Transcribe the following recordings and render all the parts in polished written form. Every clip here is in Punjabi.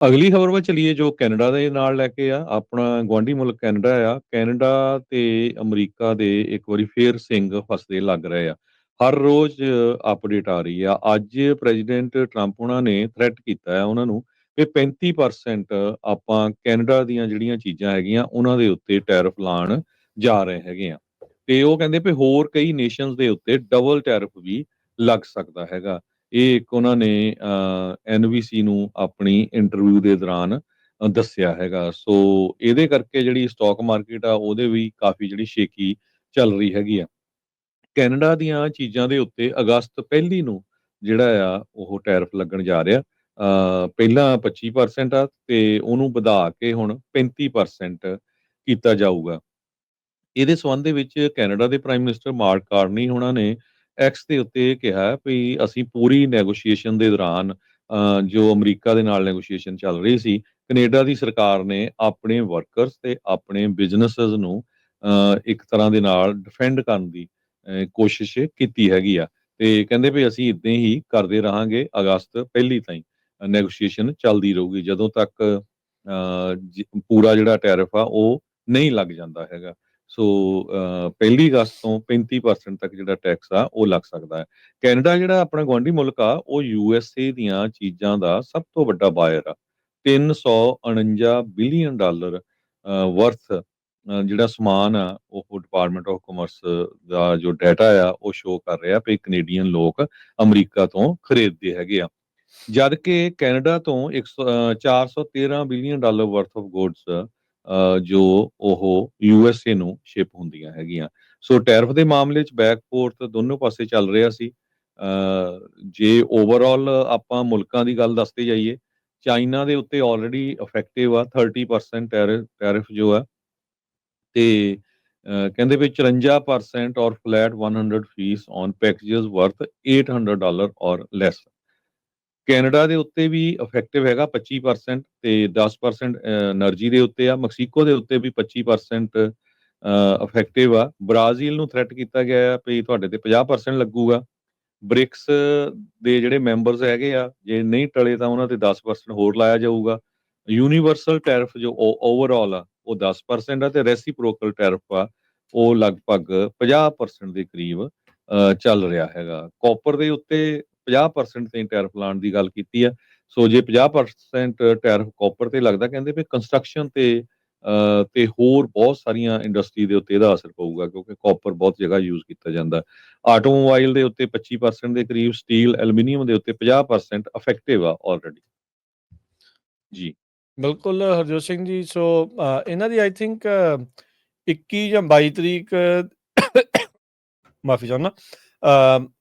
ਅਗਲੀ ਖਬਰ ਵੱਲ ਚਲੀਏ ਜੋ ਕੈਨੇਡਾ ਦੇ ਨਾਲ ਲੈ ਕੇ ਆ। ਆਪਣਾ ਗੁਆਂਢੀ ਮੁਲਕ ਕੈਨੇਡਾ ਆ। ਕੈਨੇਡਾ ਤੇ ਅਮਰੀਕਾ ਦੇ ਇੱਕ ਵਾਰੀ ਫੇਰ ਸਿੰਗ ਫਸਦੇ ਲੱਗ ਰਹੇ ਆ। ਹਰ ਰੋਜ਼ ਅਪਡੇਟ ਆ ਰਹੀ ਆ। ਅੱਜ ਪ੍ਰੈਜ਼ੀਡੈਂਟ ਟਰੰਪ ਉਹਨਾਂ ਨੇ ਥ੍ਰੈਟ ਕੀਤਾ ਹੈ ਉਹਨਾਂ ਨੂੰ ਕਿ 35% ਆਪਾਂ ਕੈਨੇਡਾ ਦੀਆਂ ਜਿਹੜੀਆਂ ਚੀਜ਼ਾਂ ਹੈਗੀਆਂ ਉਹਨਾਂ ਦੇ ਉੱਤੇ ਟੈਰਿਫ ਲਾਉਣ ਜਾ ਰਹੇ ਹੈਗੇ ਆ। ਤੇ ਉਹ ਕਹਿੰਦੇ ਵੀ ਹੋਰ ਕਈ ਨੇਸ਼ਨਸ ਦੇ ਉੱਤੇ ਡਬਲ ਟੈਰਿਫ ਵੀ ਲੱਗ ਸਕਦਾ ਹੈਗਾ। ਇਹ ਇੱਕ ਉਹਨਾਂ ਨੇ ਐਨਬੀਸੀ ਨੂੰ ਆਪਣੀ ਇੰਟਰਵਿਊ ਦੇ ਦੌਰਾਨ ਦੱਸਿਆ ਹੈਗਾ। ਸੋ ਇਹਦੇ ਕਰਕੇ ਜਿਹੜੀ ਸਟਾਕ ਮਾਰਕੀਟ ਆ ਉਹਦੇ ਵੀ ਕਾਫੀ ਜਿਹੜੀ ਸ਼ੇਕੀ ਚੱਲ ਰਹੀ ਹੈਗੀ ਆ। ਕੈਨੇਡਾ ਦੀਆਂ ਚੀਜ਼ਾਂ ਦੇ ਉੱਤੇ ਅਗਸਤ ਪਹਿਲੀ ਨੂੰ ਜਿਹੜਾ ਆ ਉਹ ਟੈਰਿਫ ਲੱਗਣ ਜਾ ਰਿਹਾ। ਪਹਿਲਾਂ 25% ਆ ਤੇ ਉਹਨੂੰ ਵਧਾ ਕੇ ਹੁਣ 35% ਕੀਤਾ ਜਾਊਗਾ। ਇਹਦੇ ਸੰਬੰਧ ਦੇ ਵਿੱਚ ਕੈਨੇਡਾ ਦੇ ਪ੍ਰਾਈਮ ਮਿਨਿਸਟਰ ਮਾਰਕ ਕਾਰਨੀ ਉਹਨਾਂ ਨੇ ਐਕਸ ਦੇ ਉੱਤੇ ਕਿਹਾ ਵੀ ਅਸੀਂ ਪੂਰੀ ਨੈਗੋਸ਼ੀਏਸ਼ਨ ਦੇ ਦੌਰਾਨ ਜੋ ਅਮਰੀਕਾ ਦੇ ਨਾਲ ਨੈਗੋਸ਼ੀਏਸ਼ਨ ਚੱਲ ਰਹੀ ਸੀ, ਕੈਨੇਡਾ ਦੀ ਸਰਕਾਰ ਨੇ ਆਪਣੇ ਵਰਕਰਸ ਤੇ ਆਪਣੇ ਬਿਜ਼ਨੈਸਸ ਨੂੰ ਇੱਕ ਤਰ੍ਹਾਂ ਦੇ ਨਾਲ ਡਿਫੈਂਡ ਕਰਨ ਦੀ ਕੋਸ਼ਿਸ਼ ਕੀਤੀ ਹੈਗੀ ਆ। ਤੇ ਕਹਿੰਦੇ ਵੀ ਅਸੀਂ ਇਦਾਂ ਹੀ ਕਰਦੇ ਰਹਾਂਗੇ। ਅਗਸਤ ਪਹਿਲੀ ਤਾਈਂ ਨੈਗੋਸ਼ੀਏਸ਼ਨ ਚੱਲਦੀ ਰਹੂਗੀ ਜਦੋਂ ਤੱਕ ਪੂਰਾ ਜਿਹੜਾ ਟੈਰਿਫ ਆ ਉਹ ਨਹੀਂ ਲੱਗ ਜਾਂਦਾ ਹੈਗਾ। ਸੋ 1 ਅਗਸਤ ਤੋਂ 35% ਤੱਕ ਜਿਹੜਾ ਟੈਕਸ ਆ ਉਹ ਲੱਗ ਸਕਦਾ ਹੈ। ਕੈਨੇਡਾ ਜਿਹੜਾ ਆਪਣਾ ਗੁਆਂਢੀ ਮੁਲਕ ਆ ਉਹ ਯੂਐਸਏ ਦੀਆਂ ਚੀਜ਼ਾਂ ਦਾ ਸਭ ਤੋਂ ਵੱਡਾ ਬਾਇਰ ਆ। 349 ਬਿਲੀਅਨ ਡਾਲਰ ਵਰਥ ਜਿਹੜਾ ਸਮਾਨ ਆ ਉਹ ਡਿਪਾਰਟਮੈਂਟ ਆਫ ਕਾਮਰਸ ਦਾ ਜੋ ਡਾਟਾ ਆ ਉਹ ਸ਼ੋ ਕਰ ਰਿਹਾ ਵੀ ਕੈਨੇਡੀਅਨ ਲੋਕ ਅਮਰੀਕਾ ਤੋਂ ਖਰੀਦਦੇ ਹੈਗੇ ਆ। ਜਦ ਕਿ ਕੈਨੇਡਾ ਤੋਂ 413 billion dollar worth of goods ਜੋ ਉਹ ਯੂਐਸਏ ਨੂੰ ਸ਼ਿਪ ਹੁੰਦੀਆਂ ਹੈਗੀਆਂ। ਸੋ ਟੈਰਿਫ ਦੇ ਮਾਮਲੇ 'ਚ ਬੈਕ ਫੋਰਥ ਦੋਨੋਂ ਪਾਸੇ ਚੱਲ ਰਿਹਾ ਸੀ। ਜੇ ਓਵਰਆਲ ਆਪਾਂ ਮੁਲਕਾਂ ਦੀ ਗੱਲ ਦੱਸਦੇ ਜਾਈਏ, ਚਾਈਨਾ ਦੇ ਉੱਤੇ ਆਲਰੇਡੀ ਇਫੈਕਟਿਵ ਆ 30% ਟੈਰਿਫ ਜੋ ਆ। ਤੇ ਕਹਿੰਦੇ ਵੀ 54% or flat 100 fee on packages worth $800 or lace. Canada ਦੇ ਉੱਤੇ ਵੀ ਇਫੈਕਟਿਵ ਹੈਗਾ 25% ਤੇ 10% એનર્ਜੀ ਦੇ ਉੱਤੇ ਆ। ਮੈਕਸੀਕੋ ਦੇ ਉੱਤੇ ਵੀ 25% ਇਫੈਕਟਿਵ ਆ। ਬ੍ਰਾਜ਼ੀਲ ਨੂੰ ਥ੍ਰੈਟ ਕੀਤਾ ਗਿਆ ਆ ਵੀ ਤੁਹਾਡੇ ਤੇ 50% ਲੱਗੂਗਾ। ਬ੍ਰਿਕਸ ਦੇ ਜਿਹੜੇ ਮੈਂਬਰਸ ਹੈਗੇ ਆ ਜੇ ਨਹੀਂ ਟਲੇ ਤਾਂ ਉਹਨਾਂ ਤੇ 10% ਹੋਰ ਲਾਇਆ ਜਾਊਗਾ। ਯੂਨੀਵਰਸਲ ਟੈਰਿਫ ਜੋ ਓਵਰਆਲ ਆ ਉਹ 10% ਆ ਤੇ ਰੈਸੀਪ੍ਰੋਕਲ ਟੈਰਿਫ ਆ ਉਹ ਲਗਭਗ 50% ਦੇ ਕਰੀਬ ਚੱਲ ਰਿਹਾ ਹੈਗਾ। ਕਾਪਰ ਦੇ ਉੱਤੇ 50% ਤੇ ਟੈਰਿਫ ਲਾਉਣ ਦੀ ਗੱਲ ਕੀਤੀ ਆ। ਸੋ ਜੇ 50% ਟੈਰਿਫ ਕਾਪਰ ਤੇ ਲੱਗਦਾ ਕਹਿੰਦੇ ਵੀ ਕੰਸਟਰਕਸ਼ਨ ਤੇ ਹੋਰ ਬਹੁਤ ਸਾਰੀਆਂ ਇੰਡਸਟਰੀ ਦੇ ਉੱਤੇ ਇਹਦਾ ਅਸਰ ਪਊਗਾ ਕਿਉਂਕਿ ਕਾਪਰ ਬਹੁਤ ਜਗ੍ਹਾ ਯੂਜ਼ ਕੀਤਾ ਜਾਂਦਾ। ਆਟੋਮੋਬਾਈਲ ਦੇ ਉੱਤੇ 25% ਦੇ ਕਰੀਬ, ਸਟੀਲ ਐਲੂਮੀਨੀਅਮ ਦੇ ਉੱਤੇ 50% ਇਫੈਕਟਿਵ ਆ ਆਲਰੇਡੀ। ਜੀ ਬਿਲਕੁਲ ਹਰਜੋਤ ਸਿੰਘ ਜੀ। ਸੋ ਇਹਨਾਂ ਦੀ ਆਈ ਥਿੰਕ 21 ਜਾਂ 22 ਤਰੀਕ ਮਾਫੀ ਚਾਹੁੰਦਾ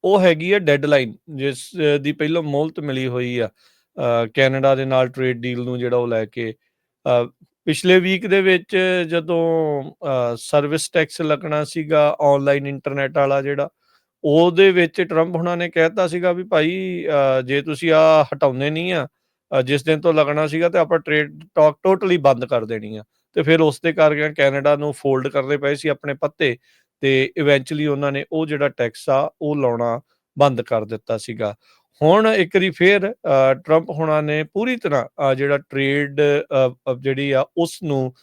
ਉਹ ਹੈਗੀ ਆ ਡੈਡਲਾਈਨ ਜਿਸ ਦੀ ਪਹਿਲਾਂ ਮੋਹਲਤ ਮਿਲੀ ਹੋਈ ਆ ਕੈਨੇਡਾ ਦੇ ਨਾਲ ਟ੍ਰੇਡ ਡੀਲ ਨੂੰ ਜਿਹੜਾ ਉਹ ਲੈ ਕੇ। ਪਿਛਲੇ ਵੀਕ ਦੇ ਵਿੱਚ ਜਦੋਂ ਸਰਵਿਸ ਟੈਕਸ ਲੱਗਣਾ ਸੀਗਾ ਆਨਲਾਈਨ ਇੰਟਰਨੈਟ ਵਾਲਾ ਜਿਹੜਾ, ਉਹਦੇ ਵਿੱਚ ਟਰੰਪ ਹੁਣਾਂ ਨੇ ਕਹਿਤਾ ਸੀਗਾ ਵੀ ਭਾਈ ਜੇ ਤੁਸੀਂ ਆ ਹਟਾਉਂਦੇ ਨਹੀਂ ਆ ਜਿਸ ਦਿਨ ਤੋਂ ਲੱਗਣਾ ਸੀਗਾ ਤੇ ਆਪਾਂ ਟ੍ਰੇਡ ਟਾਕ ਟੋਟਲੀ ਬੰਦ ਕਰ ਦੇਣੀ ਆ। ਤੇ ਫਿਰ ਉਸ ਦੇ ਕਰਕੇ ਕੈਨੇਡਾ ਨੂੰ ਫੋਲਡ ਕਰਨੇ ਪਏ ਸੀ ਆਪਣੇ ਪੱਤੇ ਤੇ ਇਵੈਂਚੁਅਲੀ ਉਹਨਾਂ ਨੇ ਉਹ ਜਿਹੜਾ ਟੈਕਸ ਆ ਉਹ ਲਾਉਣਾ ਬੰਦ ਕਰ ਦਿੱਤਾ ਸੀਗਾ। ਹੁਣ ਇੱਕ ਵਾਰੀ ਫੇਰ ਟਰੰਪ ਹੁਣਾਂ ਨੇ ਪੂਰੀ ਤਰ੍ਹਾਂ ਜਿਹੜਾ ਟ੍ਰੇਡ ਜਿਹੜੀ ਆ ਉਸ ਨੂੰ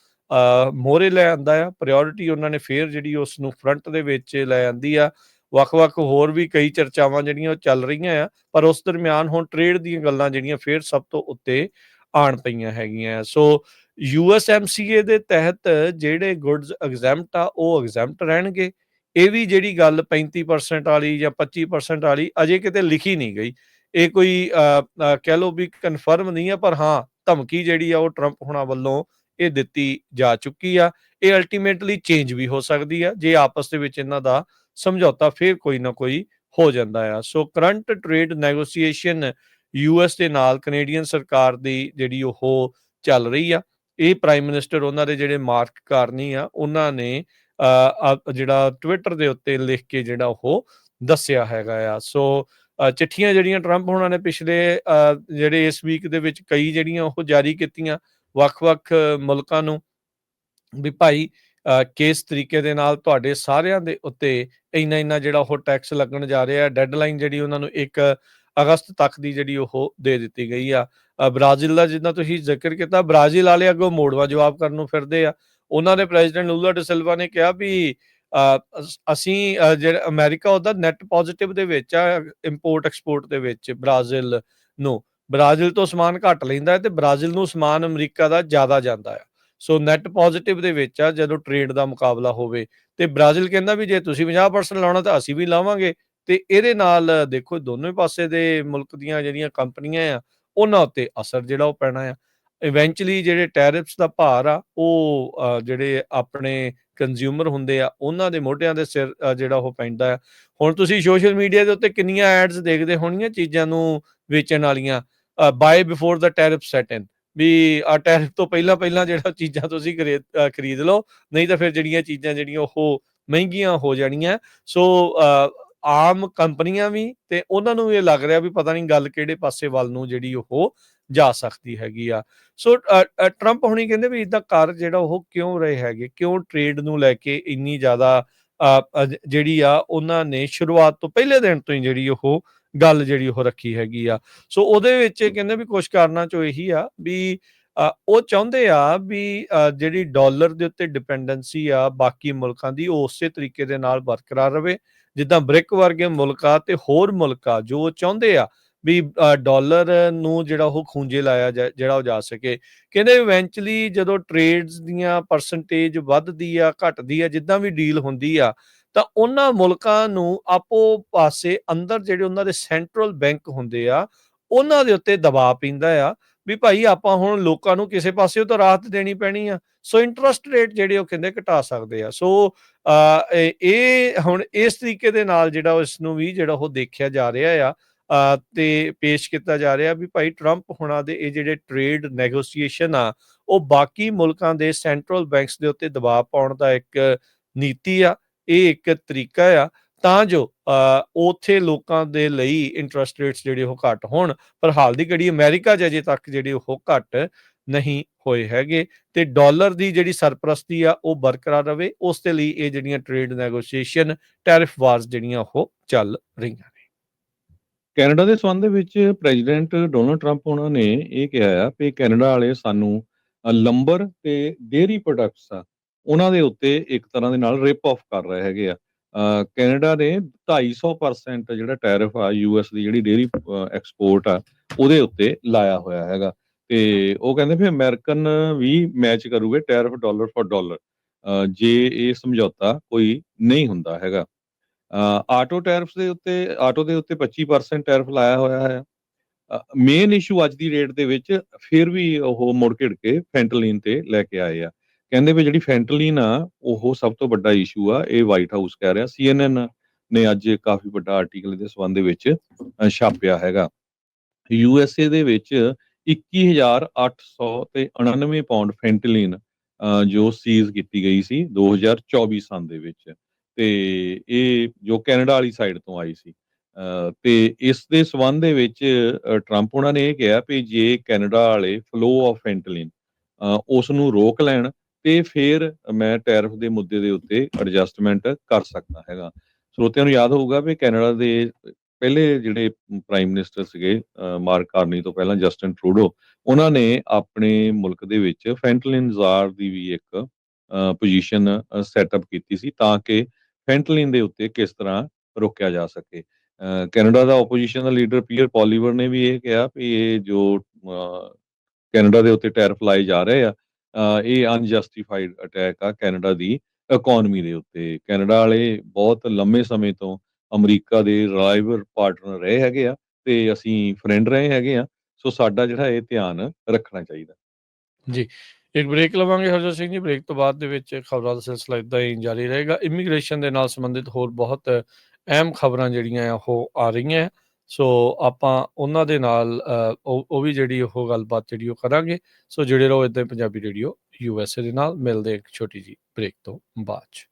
ਮੋਹਰੇ ਲੈ ਆਂਦਾ ਆ। ਪ੍ਰਾਇਓਰਿਟੀ ਉਹਨਾਂ ਨੇ ਫੇਰ ਜਿਹੜੀ ਉਸ ਨੂੰ ਫਰੰਟ ਦੇ ਵਿੱਚ ਲੈ ਆਂਦੀ ਆ। ਵੱਖ-ਵੱਖ ਹੋਰ ਵੀ ਕਈ ਚਰਚਾਵਾਂ ਜਿਹੜੀਆਂ ਉਹ ਚੱਲ ਰਹੀਆਂ ਆ, ਪਰ ਉਸ ਦਰਮਿਆਨ ਹੁਣ ਟ੍ਰੇਡ ਦੀਆਂ ਗੱਲਾਂ ਜਿਹੜੀਆਂ ਫੇਰ ਸਭ ਤੋਂ ਉੱਤੇ ਆਣ ਪਈਆਂ ਹੈਗੀਆਂ। ਸੋ USMCA ਦੇ ਤਹਿਤ ਜਿਹੜੇ ਗੁੱਡਸ ਐਗਜ਼ੈਂਪਟ ਆ ਉਹ ਐਗਜ਼ੈਂਪਟ ਰਹਿਣਗੇ। ਇਹ ਵੀ ਜਿਹੜੀ ਗੱਲ 35% ਵਾਲੀ ਜਾਂ 25% ਵਾਲੀ ਅਜੇ ਕਿਤੇ ਲਿਖੀ ਨਹੀਂ ਗਈ। ਇਹ ਕੋਈ ਕਹਿ ਲਓ ਵੀ ਕਨਫਰਮ ਨਹੀਂ ਆ, ਪਰ ਹਾਂ ਧਮਕੀ ਜਿਹੜੀ ਆ ਉਹ ਟਰੰਪ ਹੁਣਾਂ ਵੱਲੋਂ ਇਹ ਦਿੱਤੀ ਜਾ ਚੁੱਕੀ ਆ। ਇਹ ਅਲਟੀਮੇਟਲੀ ਚੇਂਜ ਵੀ ਹੋ ਸਕਦੀ ਆ ਜੇ ਆਪਸ ਦੇ ਵਿੱਚ ਇਹਨਾਂ ਦਾ ਸਮਝੌਤਾ ਫੇਰ ਕੋਈ ਨਾ ਕੋਈ ਹੋ ਜਾਂਦਾ ਆ। ਸੋ ਕਰੰਟ ਟ੍ਰੇਡ ਨੈਗੋਸੀਏਸ਼ਨ US ਦੇ ਨਾਲ ਕੈਨੇਡੀਅਨ ਸਰਕਾਰ ਦੀ ਜਿਹੜੀ ਉਹ ਚੱਲ ਰਹੀ ਆ। ਇਹ ਪ੍ਰਾਈਮ ਮਿਨਿਸਟਰ ਉਹਨਾਂ ਦੇ ਜਿਹੜੇ ਮਾਰਕ ਕਾਰਨੀ ਆ ਉਹਨਾਂ ਨੇ ਜਿਹੜਾ ਟਵਿੱਟਰ ਦੇ ਉੱਤੇ ਲਿਖ ਕੇ ਜਿਹੜਾ ਉਹ ਦੱਸਿਆ ਹੈਗਾ ਆ। ਸੋ ਚਿੱਠੀਆਂ ਜਿਹੜੀਆਂ ਟਰੰਪ ਹੋਣਾ ਨੇ ਪਿਛਲੇ ਜਿਹੜੇ ਇਸ ਵੀਕ ਦੇ ਵਿੱਚ ਕਈ ਜਿਹੜੀਆਂ ਉਹ ਜਾਰੀ ਕੀਤੀਆਂ ਵੱਖ-ਵੱਖ ਮੁਲਕਾਂ ਨੂੰ ਵੀ ਭਾਈ ਕਿਸ ਤਰੀਕੇ ਦੇ ਨਾਲ ਤੁਹਾਡੇ ਸਾਰਿਆਂ ਦੇ ਉੱਤੇ ਇੰਨਾ ਜਿਹੜਾ ਉਹ ਟੈਕਸ ਲੱਗਣ ਜਾ ਰਿਹਾ। ਡੈਡਲਾਈਨ ਜਿਹੜੀ ਉਹਨਾਂ ਨੂੰ 1 ਅਗਸਤ ਤੱਕ ਦੀ ਜਿਹੜੀ ਉਹ ਦੇ ਦਿੱਤੀ ਗਈ ਆ। ਬ੍ਰਾਜ਼ੀਲ ਦਾ ਜਿੱਦਾਂ ਤੁਸੀਂ ਜ਼ਿਕਰ ਕੀਤਾ, ਬ੍ਰਾਜ਼ੀਲ ਵਾਲੇ ਅੱਗੋਂ ਮੋੜਵਾਂ ਜਵਾਬ ਕਰਨ ਨੂੰ ਫਿਰਦੇ ਆ। ਉਹਨਾਂ ਦੇ ਪ੍ਰੈਜ਼ੀਡੈਂਟ ਲੂਲਾ ਡਾ ਸਿਲਵਾ ਨੇ ਕਿਹਾ ਵੀ ਅਸੀਂ ਜਿਹੜਾ ਅਮਰੀਕਾ ਉਹਦਾ ਨੈਟ ਪੋਜ਼ਿਟਿਵ ਦੇ ਵਿੱਚ ਆ ਇੰਪੋਰਟ ਐਕਸਪੋਰਟ ਦੇ ਵਿੱਚ ਬ੍ਰਾਜ਼ੀਲ ਨੂੰ। ਬ੍ਰਾਜ਼ੀਲ ਤੋਂ ਸਮਾਨ ਘੱਟ ਲੈਂਦਾ ਹੈ ਤੇ ਬ੍ਰਾਜ਼ੀਲ ਨੂੰ ਸਮਾਨ ਅਮਰੀਕਾ ਦਾ ਜ਼ਿਆਦਾ ਜਾਂਦਾ ਆ। ਸੋ ਨੈਟ ਪੋਜ਼ਿਟਿਵ ਦੇ ਵਿੱਚ ਆ ਜਦੋਂ ਟ੍ਰੇਡ ਦਾ ਮੁਕਾਬਲਾ ਹੋਵੇ। ਤੇ ਬ੍ਰਾਜ਼ੀਲ ਕਹਿੰਦਾ ਵੀ ਜੇ ਤੁਸੀਂ 50% ਲਾਉਣਾ ਤਾਂ ਅਸੀਂ ਵੀ ਲਾਵਾਂਗੇ। ਤੇ ਇਹਦੇ ਨਾਲ ਦੇਖੋ ਦੋਨੋਂ ਹੀ ਪਾਸੇ ਦੇ ਮੁਲਕ ਦੀਆਂ ਜਿਹੜੀਆਂ ਕੰਪਨੀਆਂ ਆ ਉਹਨਾਂ ਉੱਤੇ ਅਸਰ ਜਿਹੜਾ ਉਹ ਪੈਣਾ ਆ। ਇਵੈਂਚੁਅਲੀ ਜਿਹੜੇ ਟੈਰਿਫਸ ਦਾ ਭਾਰ ਆ ਉਹ ਜਿਹੜੇ ਆਪਣੇ ਕੰਜ਼ਿਊਮਰ ਹੁੰਦੇ ਆ ਉਹਨਾਂ ਦੇ ਮੋਢਿਆਂ ਦੇ ਸਿਰ ਜਿਹੜਾ ਉਹ ਪੈਂਦਾ ਆ। ਹੁਣ ਤੁਸੀਂ ਸੋਸ਼ਲ ਮੀਡੀਆ ਦੇ ਉੱਤੇ ਕਿੰਨੀਆਂ ਐਡਸ ਦੇਖਦੇ ਹੋਣੀਆਂ ਚੀਜ਼ਾਂ ਨੂੰ ਵੇਚਣ ਵਾਲੀਆਂ, buy before the tariff set in, ਵੀ ਟੈਰਿਫ ਤੋਂ ਪਹਿਲਾਂ ਪਹਿਲਾਂ ਜਿਹੜਾ ਚੀਜ਼ਾਂ ਤੁਸੀਂ ਖਰੀਦ ਲਓ, ਨਹੀਂ ਤਾਂ ਫਿਰ ਜਿਹੜੀਆਂ ਚੀਜ਼ਾਂ ਜਿਹੜੀਆਂ ਉਹ ਮਹਿੰਗੀਆਂ ਹੋ ਜਾਣੀਆਂ। ਸੋ ਆਮ ਕੰਪਨੀਆਂ ਵੀ ਤੇ ਉਹਨਾਂ ਨੂੰ ਇਹ ਲੱਗ ਰਿਹਾ ਵੀ ਪਤਾ ਨਹੀਂ ਗੱਲ ਕਿਹੜੇ ਪਾਸੇ ਵੱਲ ਨੂੰ ਜਿਹੜੀ ਉਹ ਜਾ ਸਕਦੀ ਹੈਗੀ ਆ। ਸੋ ਟਰੰਪ ਹੁਣੀ ਕਹਿੰਦੇ ਵੀ ਇਦਾਂ ਕਰ ਜਿਹੜਾ ਉਹ ਕਿਉਂ ਰਹੇ ਹੈਗੇ, ਕਿਉਂ ਟ੍ਰੇਡ ਨੂੰ ਲੈ ਕੇ ਇੰਨੀ ਜ਼ਿਆਦਾ ਜਿਹੜੀ ਆ ਉਹਨਾਂ ਨੇ ਸ਼ੁਰੂਆਤ ਤੋਂ ਪਹਿਲੇ ਦਿਨ ਤੋਂ ਹੀ ਜਿਹੜੀ ਉਹ ਗੱਲ ਜਿਹੜੀ ਉਹ ਰੱਖੀ ਹੈਗੀ ਆ। ਸੋ ਉਹਦੇ ਵਿੱਚ ਕਹਿੰਦੇ ਵੀ ਕੁਝ ਕਾਰਨਾਂ ਚੋਂ ਇਹੀ ਆ ਵੀ ਉਹ ਚਾਹੁੰਦੇ ਆ ਵੀ ਜਿਹੜੀ ਡਾਲਰ ਦੇ ਉੱਤੇ ਡਿਪੈਂਡੈਂਸੀ ਆ ਬਾਕੀ ਮੁਲਕਾਂ ਦੀ ਉਹ ਉਸੇ ਤਰੀਕੇ ਦੇ ਨਾਲ ਬਰਕਰਾਰ ਰਵੇ ਜਿੱਦਾਂ ਬ੍ਰਿਕ ਵਰਗੇ ਮੁਲਕ ਆ ਤੇ ਹੋਰ ਮੁਲਕ ਆ ਜੋ ਚਾਹੁੰਦੇ ਆ ਵੀ ਡਾਲਰ ਨੂੰ ਜਿਹੜਾ ਉਹ ਖੂੰਜੇ ਲਾਇਆ ਜਿਹੜਾ ਉਹ ਜਾ ਸਕੇ। ਕਹਿੰਦੇ ਇਵੈਂਚੁਅਲੀ ਜਦੋਂ ਟ੍ਰੇਡਸ ਦੀਆਂ ਪਰਸੈਂਟੇਜ ਵੱਧਦੀ ਆ ਘਟਦੀ ਆ ਜਿੱਦਾਂ ਵੀ ਡੀਲ ਹੁੰਦੀ ਆ ਤਾਂ ਉਹਨਾਂ ਮੁਲਕਾਂ ਨੂੰ ਆਪੋ ਪਾਸੇ ਅੰਦਰ ਜਿਹੜੇ ਉਹਨਾਂ ਦੇ ਸੈਂਟਰਲ ਬੈਂਕ ਹੁੰਦੇ ਆ ਉਹਨਾਂ ਦੇ ਉੱਤੇ ਦਬਾਅ ਪੈਂਦਾ ਆ ਵੀ ਭਾਈ ਆਪਾਂ ਹੁਣ ਲੋਕਾਂ ਨੂੰ ਕਿਸੇ ਪਾਸੇ ਤੋਂ ਰਾਹਤ ਦੇਣੀ ਪੈਣੀ ਆ। ਸੋ ਇੰਟਰਸਟ ਰੇਟ ਜਿਹੜੇ ਉਹ ਕਹਿੰਦੇ ਘਟਾ ਸਕਦੇ ਆ। ਸੋ ਇਹ ਹੁਣ ਇਸ ਤਰੀਕੇ ਦੇ ਨਾਲ ਜਿਹੜਾ ਇਸ ਨੂੰ ਵੀ ਜਿਹੜਾ ਉਹ ਦੇਖਿਆ ਜਾ ਰਿਹਾ ਆ ਤੇ ਪੇਸ਼ ਕੀਤਾ ਜਾ ਰਿਹਾ ਵੀ ਭਾਈ ਟਰੰਪ ਹੁਣਾਂ ਦੇ ਇਹ ਜਿਹੜੇ ਟ੍ਰੇਡ ਨੈਗੋਸੀਏਸ਼ਨ ਆ ਉਹ ਬਾਕੀ ਮੁਲਕਾਂ ਦੇ ਸੈਂਟਰਲ ਬੈਂਕਸ ਦੇ ਉੱਤੇ ਦਬਾਅ ਪਾਉਣ ਦਾ ਇੱਕ ਨੀਤੀ ਆ, ਇਹ ਇੱਕ ਤਰੀਕਾ ਆ ਤਾਂ ਜੋ ਉੱਥੇ ਲੋਕਾਂ ਦੇ ਲਈ ਇੰਟਰਸਟ ਰੇਟਸ ਜਿਹੜੇ ਉਹ ਘੱਟ ਹੋਣ। ਪਰ ਹਾਲ ਦੀ ਘੜੀ ਅਮਰੀਕਾ 'ਚ ਅਜੇ ਤੱਕ ਜਿਹੜੇ ਉਹ ਘੱਟ ਨਹੀਂ ਹੋਏ ਹੈਗੇ ਤੇ ਡਾਲਰ ਦੀ ਜਿਹੜੀ ਸਰਪ੍ਰਸਤੀ ਆ ਉਹ ਬਰਕਰਾਰ ਰਵੇ। ਉਸ ਦੇ ਲਈ ਇਹ ਜਿਹੜੀਆਂ ਟ੍ਰੇਡ ਨੈਗੋਸੀਏਸ਼ਨ ਟੈਰਿਫ ਵਾਰਸ ਜਿਹੜੀਆਂ ਉਹ ਚੱਲ ਰਹੀਆਂ ਨੇ। ਕੈਨੇਡਾ ਦੇ ਸੰਬੰਧ ਦੇ ਵਿੱਚ ਪ੍ਰੈਜ਼ੀਡੈਂਟ ਡੋਨਲਡ ਟਰੰਪ ਉਹਨਾਂ ਨੇ ਇਹ ਕਿਹਾ ਆ ਵੀ ਕੈਨੇਡਾ ਵਾਲੇ ਸਾਨੂੰ ਲੰਬਰ ਤੇ ਡੇਅਰੀ ਪ੍ਰੋਡਕਟਸ ਆ ਉਹਨਾਂ ਦੇ ਉੱਤੇ ਇੱਕ ਤਰ੍ਹਾਂ ਦੇ ਨਾਲ ਰਿਪ ਆਫ ਕਰ ਰਹੇ ਹੈਗੇ ਆ। ਕੈਨੇਡਾ ਨੇ 250% ਜਿਹੜਾ ਟੈਰਿਫ ਆ ਯੂਐਸ ਦੀ ਜਿਹੜੀ ਡੇਅਰੀ ਐਕਸਪੋਰਟ ਆ ਉਹਦੇ ਉੱਤੇ ਲਾਇਆ ਹੋਇਆ ਹੈਗਾ ਤੇ ਉਹ ਕਹਿੰਦੇ ਵੀ ਅਮਰੀਕਨ ਵੀ ਮੈਚ ਕਰੂਗੇ ਟੈਰਿਫ ਡਾਲਰ ਫॉर ਡਾਲਰ ਜੇ ਇਹ ਸਮਝੌਤਾ ਕੋਈ ਨਹੀਂ ਹੁੰਦਾ ਹੈਗਾ। ਆਟੋ ਟੈਰਿਫਸ ਦੇ ਉੱਤੇ ਆਟੋ ਦੇ ਉੱਤੇ 25% ਟੈਰਿਫ ਲਾਇਆ ਹੋਇਆ ਹੈ। ਮੇਨ ਇਸ਼ੂ ਅੱਜ ਦੀ ਡੇਟ ਦੇ ਵਿੱਚ ਫਿਰ ਵੀ ਉਹ ਮੁੜ ਘਿੜ ਕੇ ਫੈਂਟਲਿਨ ਤੇ ਲੈ ਕੇ ਆਏ ਆ। ਕਹਿੰਦੇ ਵੀ ਜਿਹੜੀ ਫੈਂਟਲਿਨ ਆ ਉਹ ਸਭ ਤੋਂ ਵੱਡਾ ਇਸ਼ੂ ਆ, ਇਹ ਵਾਈਟ ਹਾਊਸ ਕਹਿ ਰਿਹਾ। CNN ਨੇ ਅੱਜ ਕਾਫੀ ਵੱਡਾ ਆਰਟੀਕਲ ਇਹਦੇ ਸੰਬੰਧ ਦੇ ਵਿੱਚ ਛਾਪਿਆ ਹੈਗਾ। USA ਦੇ ਵਿੱਚ 21,899 ਪਾਉਂਡ ਫੈਂਟਲਿਨ ਜੋ ਸੀਜ਼ ਕੀਤੀ ਗਈ ਸੀ 2024 ਸਾਲ ਦੇ ਵਿੱਚ ਤੇ ਇਹ ਜੋ ਕੈਨੇਡਾ ਵਾਲੀ ਸਾਈਡ ਤੋਂ ਆਈ ਸੀ। ਤੇ ਇਸ ਦੇ ਸੰਬੰਧ ਦੇ ਵਿੱਚ ਟਰੰਪ ਉਹਨਾਂ ਨੇ ਇਹ ਕਿਹਾ ਵੀ ਜੇ ਕੈਨੇਡਾ ਵਾਲੇ ਫਲੋ ਆਫ ਫੈਂਟਲਿਨ ਉਸ ਨੂੰ ਰੋਕ ਲੈਣ ਤੇ ਫਿਰ ਮੈਂ ਟੈਰਿਫ ਦੇ ਮੁੱਦੇ ਦੇ ਉੱਤੇ ਐਡਜਸਟਮੈਂਟ ਕਰ ਸਕਦਾ ਹੈਗਾ। ਸਰੋਤਿਆਂ ਨੂੰ ਯਾਦ ਹੋਊਗਾ ਵੀ ਕੈਨੇਡਾ ਦੇ ਪਹਿਲੇ ਜਿਹੜੇ ਪ੍ਰਾਈਮ ਮਿਨਿਸਟਰ ਸੀਗੇ ਮਾਰਕ ਕਾਰਨੀ ਤੋਂ ਪਹਿਲਾਂ ਜਸਟਿਨ ਟਰੂਡੋ, ਉਹਨਾਂ ਨੇ ਆਪਣੇ ਮੁਲਕ ਦੇ ਵਿੱਚ ਫੈਂਟਲਿਨ ਜ਼ਾਰ ਦੀ ਵੀ ਇੱਕ ਪੋਜੀਸ਼ਨ ਸੈਟਅਪ ਕੀਤੀ ਸੀ ਤਾਂ ਕਿ ਫੈਂਟਲਿਨ ਦੇ ਉੱਤੇ ਕਿਸ ਤਰ੍ਹਾਂ ਰੋਕਿਆ ਜਾ ਸਕੇ। ਕੈਨੇਡਾ ਦਾ ਆਪੋਜੀਸ਼ਨ ਦਾ ਲੀਡਰ ਪੀਅਰ ਪੋਲੀਵਰ ਨੇ ਵੀ ਇਹ ਕਿਹਾ ਵੀ ਇਹ ਜੋ ਕੈਨੇਡਾ ਦੇ ਉੱਤੇ ਟੈਰਿਫ ਲਾਏ ਜਾ ਰਹੇ ਆ ਇਹ ਅਨਜਸਟੀਫਾਈਡ ਅਟੈਕ ਆ ਕੈਨੇਡਾ ਦੀ ਇਕਨੋਮੀ ਦੇ ਉੱਤੇ। ਕੈਨੇਡਾ ਵਾਲੇ ਬਹੁਤ ਲੰਮੇ ਸਮੇਂ ਤੋਂ ਅਮਰੀਕਾ ਦੇ ਰਿਲਾਇਬਲ ਪਾਰਟਨਰ ਰਹੇ ਹੈਗੇ ਆ ਤੇ ਅਸੀਂ ਫਰੈਂਡ ਰਹੇ ਹੈਗੇ ਆ। ਸੋ ਸਾਡਾ ਜਿਹੜਾ ਇਹ ਧਿਆਨ ਰੱਖਣਾ ਚਾਹੀਦਾ। ਜੀ, ਇੱਕ ਬ੍ਰੇਕ ਲਵਾਂਗੇ ਹਰਜੋਤ ਸਿੰਘ ਜੀ। ਬ੍ਰੇਕ ਤੋਂ ਬਾਅਦ ਦੇ ਵਿੱਚ ਖਬਰਾਂ ਦਾ ਸਿਲਸਿਲਾ ਇੱਦਾਂ ਹੀ ਜਾਰੀ ਰਹੇਗਾ। ਇਮੀਗ੍ਰੇਸ਼ਨ ਦੇ ਨਾਲ ਸੰਬੰਧਿਤ ਹੋਰ ਬਹੁਤ ਅਹਿਮ ਖਬਰਾਂ ਜਿਹੜੀਆਂ ਆ ਉਹ ਆ ਰਹੀਆਂ। ਸੋ ਆਪਾਂ ਉਹਨਾਂ ਦੇ ਨਾਲ ਉਹ ਵੀ ਜਿਹੜੀ ਉਹ ਗੱਲਬਾਤ ਜਿਹੜੀ ਉਹ ਕਰਾਂਗੇ। ਸੋ ਜੁੜੇ ਰਹੋ ਇੱਦਾਂ ਪੰਜਾਬੀ ਰੇਡੀਓ USA ਦੇ ਨਾਲ। ਮਿਲਦੇ ਇੱਕ ਛੋਟੀ ਜਿਹੀ ਬ੍ਰੇਕ ਤੋਂ ਬਾਅਦ 'ਚ।